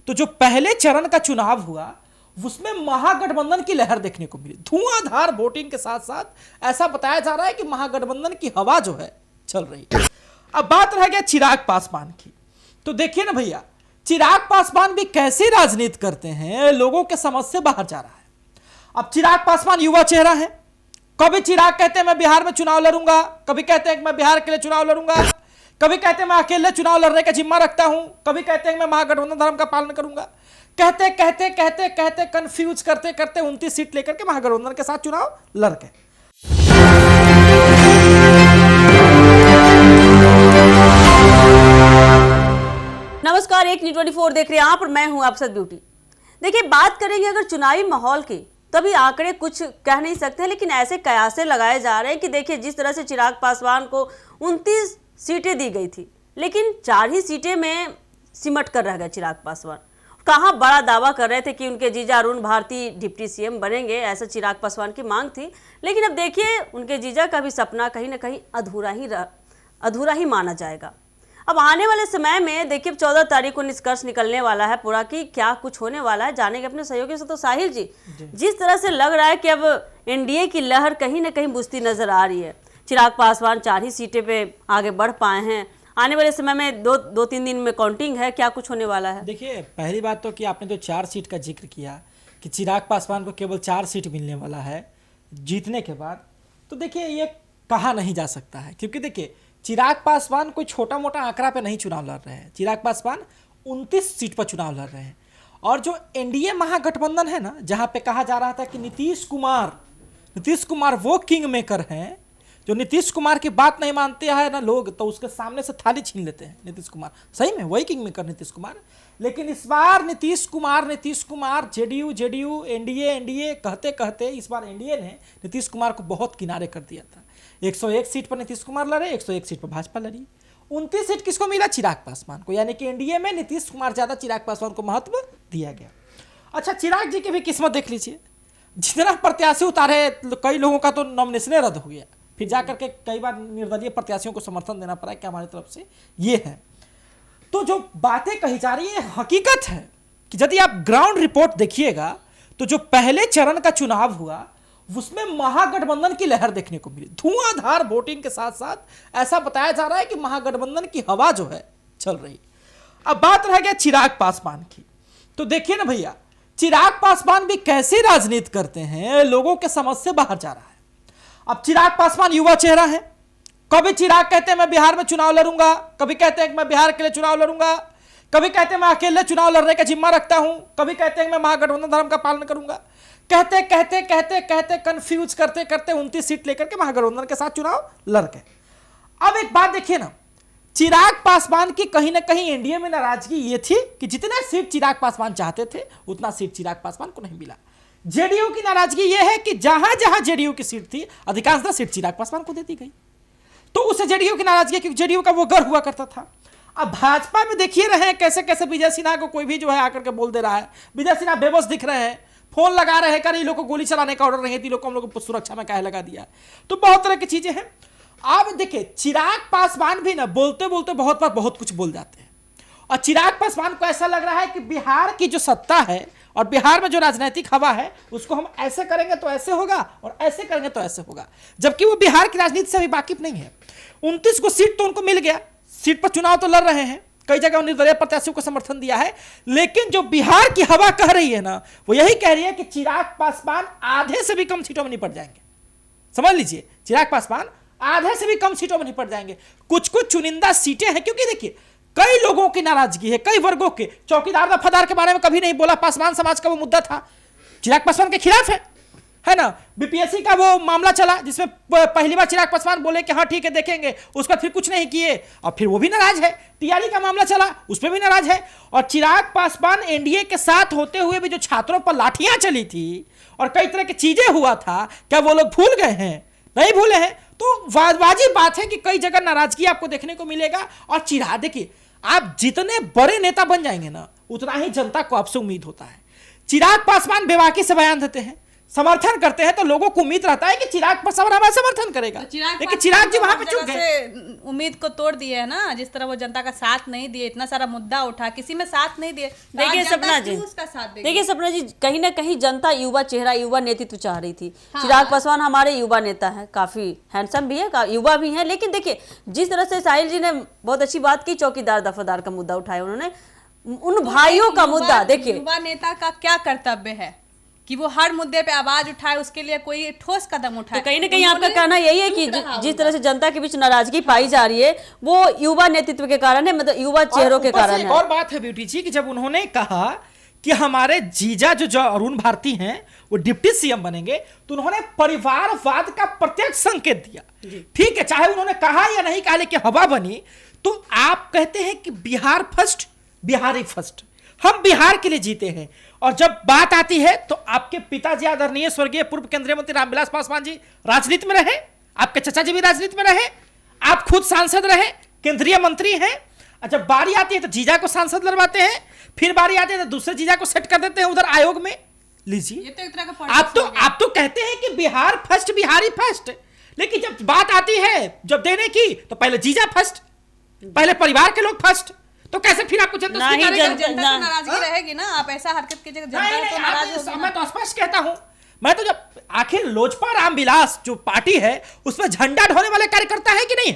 तो जो पहले चरण का चुनाव हुआ उसमें महागठबंधन की लहर देखने को मिली। धुआंधार वोटिंग के साथ साथ ऐसा बताया जा रहा है कि महागठबंधन की हवा जो है चल रही है। अब बात रह गया चिराग पासवान की, तो देखिए ना भैया, चिराग पासवान भी कैसे राजनीति करते हैं, लोगों के समझ से बाहर जा रहा है। अब चिराग पासवान युवा चेहरा है, कभी चिराग कहते हैं मैं बिहार में चुनाव लड़ूंगा, कभी कहते हैं कि मैं बिहार के लिए चुनाव लड़ूंगा, कभी कहते हैं मैं अकेले चुनाव लड़ने का जिम्मा रखता हूं, कभी कहते हैं मैं महागठबंधन धर्म का पालन करूंगा। कहते कहते कहते कहते कंफ्यूज करते करते 29 सीट लेकर के महागठबंधन के साथ चुनाव लड़ गए। नमस्कार, एक न्यूज़ 24 देख रहे हैं आप और मैं हूं आपसद ब्यूटी। देखिए, बात करेंगे अगर चुनावी माहौल की, तभी आंकड़े कुछ कह नहीं सकते, लेकिन ऐसे कयासे लगाए जा रहे हैं कि देखिए जिस तरह से चिराग पासवान को 29 सीटें दी गई थी, लेकिन 4 ही सीटें में सिमट कर रह गए चिराग पासवान। कहाँ बड़ा दावा कर रहे थे कि उनके जीजा अरुण भारती डिप्टी सीएम बनेंगे, ऐसा चिराग पासवान की मांग थी। लेकिन अब देखिए उनके जीजा का भी सपना कहीं ना कहीं अधूरा ही माना जाएगा। अब आने वाले समय में देखिए 14 तारीख को निष्कर्ष निकलने वाला है पूरा कि क्या कुछ होने वाला है। जानेंगे अपने सहयोगी से। तो साहिल जी, जिस तरह से लग रहा है कि अब एनडीए की लहर कहीं ना कहीं बुझती नजर आ रही है, चिराग पासवान 4 ही सीटें पे आगे बढ़ पाए हैं, आने वाले समय में दो तीन दिन में काउंटिंग है, क्या कुछ होने वाला है? देखिए, पहली बात तो कि आपने जो 4 सीट का जिक्र किया कि चिराग पासवान को केवल 4 सीट मिलने वाला है जीतने के बाद, तो देखिए ये कहा नहीं जा सकता है, क्योंकि देखिए चिराग पासवान कोई छोटा मोटा आंकड़ा पे नहीं चुनाव लड़ रहे हैं। चिराग पासवान 29 सीट पर चुनाव लड़ रहे हैं। और जो एनडीए महागठबंधन है ना, जहां पे कहा जा रहा था कि नीतीश कुमार वो किंग मेकर हैं, जो नीतीश कुमार की बात नहीं मानते हैं ना लोग, तो उसके सामने से थाली छीन लेते हैं नीतीश कुमार। सही में वही किंग मेकर नीतीश कुमार। लेकिन इस बार नीतीश कुमार जेडीयू एनडीए कहते कहते इस बार एनडीए ने नीतीश कुमार को बहुत किनारे कर दिया था। 101 सीट पर नीतीश कुमार लड़े, 101 सीट पर भाजपा लड़ी। 29 सीट किसको मिला? चिराग पासवान को। यानी कि एनडीए में नीतीश कुमार ज्यादा, चिराग पासवान को महत्व दिया गया। अच्छा, चिराग जी की भी किस्मत देख लीजिए, जितना प्रत्याशी उतारे कई लोगों का तो नॉमिनेशन रद्द हो गया, फिर जाकर के कई बार निर्दलीय प्रत्याशियों को समर्थन देना पड़ा कि हमारी तरफ से ये है। तो जो बातें कही जा रही है हकीकत है कि यदि आप ग्राउंड रिपोर्ट देखिएगा तो जो पहले चरण का चुनाव हुआ उसमें महागठबंधन की लहर देखने को मिली। धुआंधार वोटिंग के साथ साथ ऐसा बताया जा रहा है कि महागठबंधन की हवा जो है चल रही। अब बात रह गया चिराग पासवान की, तो देखिए ना भैया, चिराग पासवान भी कैसे राजनीति करते हैं, लोगों के समझ से बाहर जा रहा है। अब चिराग पासवान युवा चेहरा है, कभी चिराग कहते हैं मैं बिहार में चुनाव लड़ूंगा, कभी कहते हैं कि मैं बिहार के लिए चुनाव लड़ूंगा, कभी कहते हैं मैं अकेले चुनाव लड़ने का जिम्मा रखता हूं, कभी कहते हैं कि मैं महागठबंधन धर्म का पालन करूंगा। कहते कहते कहते कहते कंफ्यूज करते करते 29 सीट लेकर के महागठबंधन के साथ चुनाव लड़ गए। अब एक बात देखिए ना, चिराग पासवान की कहीं ना कहीं एनडीए में नाराजगी ये थी कि जितना सीट चिराग पासवान चाहते थे उतना सीट चिराग पासवान को नहीं मिला। जेडीयू की नाराजगी यह है कि जहां जहां जेडीयू की सीट थी अधिकांशतः सीट चिराग पासवान को दे दी गई, तो उससे जेडीयू की नाराजगी, क्योंकि जेडीयू का वो गर्व हुआ करता था। अब भाजपा में देखिए रहे हैं कैसे कैसे विजय सिन्हा को कोई भी जो है आकर के बोल दे रहा है। विजय सिन्हा बेबस दिख रहे हैं, फोन लगा रहे हैं, कर लोग को गोली चलाने का ऑर्डर नहीं थी, लोग को हम लोग को सुरक्षा में काहे लगा दिया। तो बहुत तरह की चीजें हैं। अब देखिए चिराग पासवान भी ना बोलते बोलते बहुत बार बहुत कुछ बोल जाते हैं, और चिराग पासवान को ऐसा लग रहा है कि बिहार की जो सत्ता है और बिहार में जो राजनीतिक हवा है उसको हम ऐसे करेंगे तो ऐसे होगा और ऐसे करेंगे तो ऐसे होगा, जबकि वो बिहार की राजनीति से भी वाकिफ नहीं है। 29 को सीट तो उनको मिल गया, सीट पर चुनाव तो लड़ रहे हैं, कई जगह निर्दलीय प्रत्याशियों को समर्थन दिया है, लेकिन जो बिहार की हवा कह रही है ना, वो यही कह रही है कि चिराग पासवान आधे से भी कम सीटों में निपट जाएंगे। समझ लीजिए, चिराग पासवान आधे से भी कम सीटों में निपट जाएंगे। कुछ कुछ चुनिंदा सीटें हैं, क्योंकि देखिए कई लोगों की नाराजगी है, कई वर्गों के। चौकीदार दफादार के बारे में कभी नहीं बोला, पासवान समाज का वो मुद्दा था, चिराग पासवान के खिलाफ है ना। बीपीएससी का वो मामला चला जिसमें पहली बार चिराग पासवान बोले कि हाँ ठीक है देखेंगे, उस पर फिर कुछ नहीं किए और फिर वो भी नाराज है। टीआरई का मामला चला, उस पर भी नाराज है। और चिराग पासवान एनडीए के साथ होते हुए भी जो छात्रों पर लाठियां चली थी और कई तरह की चीजें हुआ था, क्या वो लोग भूल गए हैं? नहीं भूले हैं। तो वाजिब बात है कि कई जगह नाराजगी आपको देखने को मिलेगा। और चिराग, देखिए आप जितने बड़े नेता बन जाएंगे ना, उतना ही जनता को आपसे उम्मीद होता है। चिराग पासवान बेबाकी से बयान देते हैं, समर्थन करते हैं तो लोगों को उम्मीद रहता है कि चिराग पासवान हमारा समर्थन करेगा, लेकिन चिराग जी वहां पे चुप गए। उम्मीद को तोड़ दिए है ना, जिस तरह वो जनता का साथ नहीं दिए, इतना सारा मुद्दा उठा, किसी में साथ नहीं दिए। देखिए सपना जी, देखिए सपना जी, कहीं ना कहीं जनता युवा चेहरा, युवा नेतृत्व चाह रही थी। चिराग पासवान हमारे युवा नेता हैं, काफी हैंडसम भी है, युवा भी हैं, लेकिन देखिए जिस तरह से साहिल जी ने बहुत अच्छी बात की, चौकीदार दफादार का मुद्दा उठाया उन्होंने, उन भाइयों का मुद्दा। देखिए युवा नेता का क्या कर्तव्य है कि वो हर मुद्दे पे आवाज उठाए, उसके लिए कोई ठोस कदम उठाए। तो कहीं ना कहीं आपका कहना यही है कि जिस तरह से जनता के बीच नाराजगी पाई जा रही है वो युवा नेतृत्व के कारण है, मतलब युवा चेहरों के कारण है। और बात है ब्यूटी जी कि जब उन्होंने कहा कि हमारे जीजा जो अरुण भारती हैं वो डिप्टी सीएम बनेंगे, तो उन्होंने परिवारवाद का प्रत्यक्ष संकेत दिया। ठीक है, चाहे उन्होंने कहा या नहीं कहा, लेकिन हवा बनी। तो आप कहते हैं कि बिहार फर्स्ट, बिहारी फर्स्ट, हम बिहार के लिए जीते हैं। और जब बात आती है तो आपके पिताजी आदरणीय स्वर्गीय पूर्व केंद्रीय मंत्री रामविलास पासवान जी राजनीति में रहे, आपके चाचा जी भी राजनीति में रहे, आप खुद सांसद रहे, केंद्रीय मंत्री हैं। जब बारी आती है तो जीजा को सांसद लड़वाते हैं, फिर बारी आती है तो दूसरे जीजा को सेट कर देते हैं उधर आयोग में। लीजिए, ये तो एक तरह का आप तो कहते हैं कि बिहार फर्स्ट, बिहारी फर्स्ट, लेकिन जब बात आती है जब देने की तो पहले जीजा फर्स्ट, पहले परिवार के लोग फर्स्ट। तो कैसे फिर आपको जनता नाराजगी रहेगी ना? आप ऐसा हरकत कीजिएगा, जनता तो नाराज होगी। मैं तो स्पष्ट कहता हूं, मैं तो जब आखिर लोजपा रामविलास जो पार्टी है उसमें झंडा ढोने वाले कार्यकर्ता है कि नहीं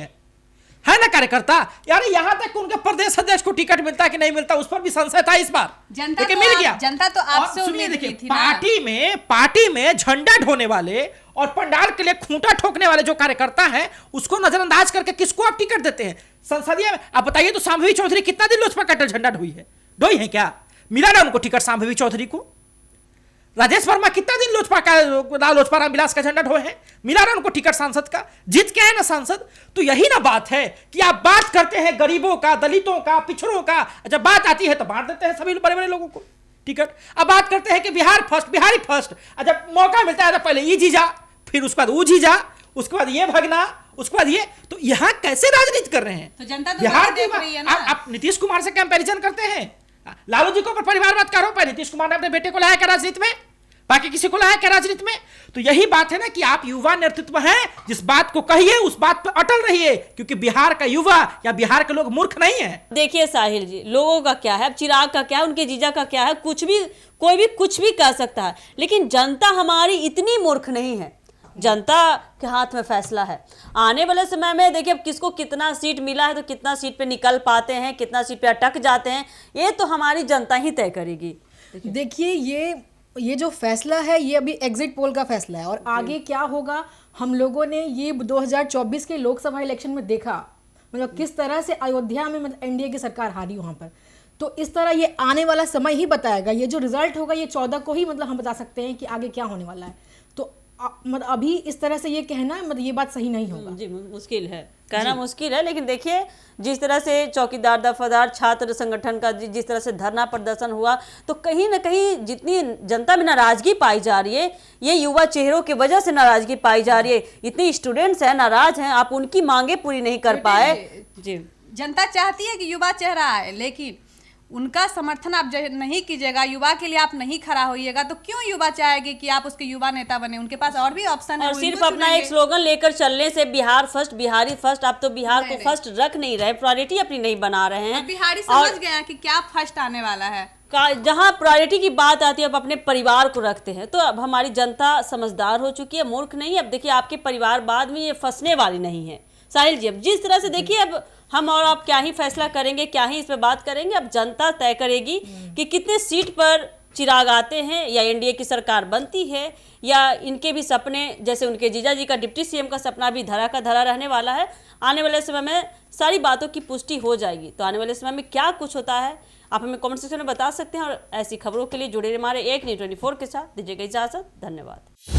है ना कार्यकर्ता? यार यहां तक उनके प्रदेश अध्यक्ष को टिकट मिलता कि नहीं मिलता उस पर भी संशय था इस बार, लेकिन मिल गया। जनता तो आपसे उम्मीद की थी ना। पार्टी में झंडा ढोने वाले और पंडाल के लिए खूंटा ठोकने वाले जो कार्यकर्ता हैं उसको नजरअंदाज करके किसको आप टिकट देते हैं संसदीय में? आप बताइए तो शांभवी चौधरी कितना दिन लोजपा का झंडा ढोई है क्या? मिला ना उनको टिकट शांभवी चौधरी को? राजेश वर्मा कितना दिन लोजपा रामविलास का झंडा ढोए हैं? मिला ना उनको टिकट सांसद का? जीत के है ना सांसद। तो यही ना बात है कि आप बात करते हैं गरीबों का, दलितों का, पिछड़ों का, जब बात आती है तो बांट देते हैं सभी बड़े बड़े लोगों को टिकट। अब बात करते हैं कि बिहार फर्स्ट, बिहारी फर्स्ट, जब मौका मिलता है तो पहले ये जीजा, फिर उसके बाद वो जीजा, उसके बाद ये भगना, उसके बाद ये। तो यहाँ कैसे राजनीति कर रहे हैं? तो जनता तो बिहार देख रही है ना। आप नीतीश कुमार से कंपैरिजन करते हैं? लालू जी को ऊपर परिवारवाद का आरोप है, नीतीश कुमार ने अपने बेटे को लाया क्या राजनीति में? बाकी किसी को लाया क्या राजनीति में? तो यही बात है ना कि आप युवा नेतृत्व हैं, जिस बात को कहिए उस बात पर अटल रहिए, क्योंकि बिहार का युवा या बिहार के लोग मूर्ख नहीं है। देखिए साहिल जी, लोगों का क्या है, अब चिराग का क्या है, उनके जीजा का क्या है, कुछ भी कोई भी कुछ भी कह सकता है, लेकिन जनता हमारी इतनी मूर्ख नहीं है। जनता के हाथ में फैसला है। आने वाले समय में देखिए अब किसको कितना सीट मिला है, तो कितना सीट पे निकल पाते हैं, कितना सीट पे अटक जाते हैं, ये तो हमारी जनता ही तय करेगी। देखिए ये जो फैसला है ये अभी एग्जिट पोल का फैसला है, और आगे क्या होगा हम लोगों ने ये 2024 के लोकसभा इलेक्शन में देखा, मतलब किस तरह से अयोध्या में मतलब एनडीए की सरकार हारी वहाँ पर। तो इस तरह ये आने वाला समय ही बताएगा, ये जो रिजल्ट होगा ये 14 को ही मतलब हम बता सकते हैं कि आगे क्या होने वाला है। तो मतलब अभी इस तरह से ये कहना मतलब ये बात सही नहीं होगा। जी मुश्किल है, कहना मुश्किल है, लेकिन देखिए जिस तरह से चौकीदार दफादार छात्र संगठन का जिस तरह से धरना प्रदर्शन हुआ, तो कहीं ना कहीं जितनी जनता में नाराजगी पाई जा रही है, ये युवा चेहरों की वजह से नाराजगी पाई जा रही है। इतनी स्टूडेंट्स हैं नाराज हैं, आप उनकी मांगे पूरी नहीं कर पाए। जी, जनता चाहती है कि युवा चेहरा आए, लेकिन उनका समर्थन आप नहीं कीजिएगा, युवा के लिए आप नहीं खड़ा होइएगा, तो क्यों युवा चाहेगी कि आप उसके युवा नेता बने? उनके पास और भी ऑप्शन है। और सिर्फ अपना एक स्लोगन लेकर चलने से बिहार फर्स्ट, बिहारी फर्स्ट, आप तो बिहार को फर्स्ट रख नहीं रहे, प्रायोरिटी अपनी नहीं बना रहे हैं। बिहारी समझ गया कि क्या फर्स्ट आने वाला है। जहां प्रायोरिटी की बात आती है अब अपने परिवार को रखते हैं। तो अब हमारी जनता समझदार हो चुकी है, मूर्ख नहीं है। अब देखिए आपके परिवार बाद में ये फंसने वाली नहीं है। साहिल जी, अब जिस तरह से देखिए अब हम और आप क्या ही फैसला करेंगे, क्या ही इस पे बात करेंगे, अब जनता तय करेगी कि कितने सीट पर चिराग आते हैं, या एनडीए की सरकार बनती है, या इनके भी सपने जैसे उनके जीजा जी का डिप्टी सीएम का सपना भी धरा का धरा रहने वाला है। आने वाले समय में सारी बातों की पुष्टि हो जाएगी। तो आने वाले समय में क्या कुछ होता है आप हमें कमेंट सेक्शन में बता सकते हैं, और ऐसी खबरों के लिए जुड़े रहिए हमारे एक न्यूज़ 24 के साथ। दीजिएगा इजाजत, धन्यवाद।